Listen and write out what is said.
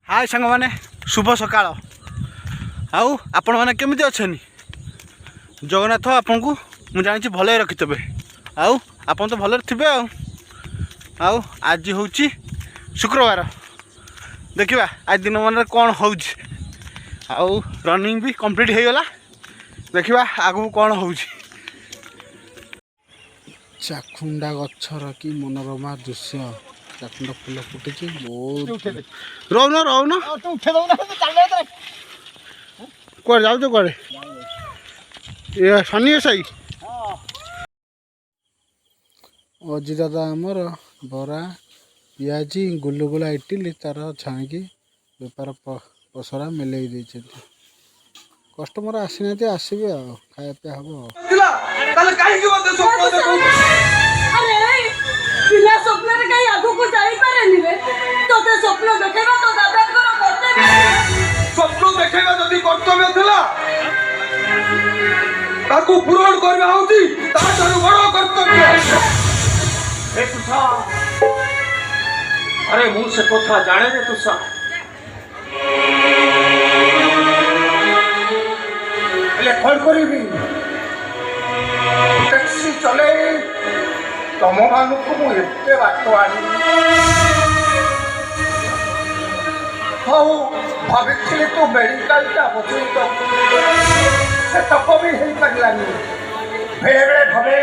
हाय सांग मैंने शुभ सकाळ आउ आपण मैंने केमिति अच्छे जगन्नाथ आपन को मुझे जानी भल रखिथे आउ आपन तो भल थे आउ आज हूँ शुक्रवार देखा आज दिन मन कौन हो आउ रनिंग भी कंप्लीट हो गला देखा आगू कौन हो चाखुंडा गच्छर कि मनोरमा दृश्य चाखुंडा फुल फुटी बहुत रोना रोना कौन जाऊ कौन ये शनि साई अजी दादा आमर बरा पियाजी गुलुगुला इटिली तार छाणिकी बेपार पसरा मेलई दे कस्टमर आसी ना आसबे खाया पिया हम स्वप्न देखा जदि कर्तव्य थिला ताकू पूरण करबा होची ताठारु बड़ कर्तव्य ए तुसा अरे मु से कथा जाने रे तुसा एले कौन करिबी टैक्सी चले तम मानुक मु एते बात आनी हाँ भाभी तो मेडिकल का बचई तो से तक भी हो पारानी बेले बेले भावे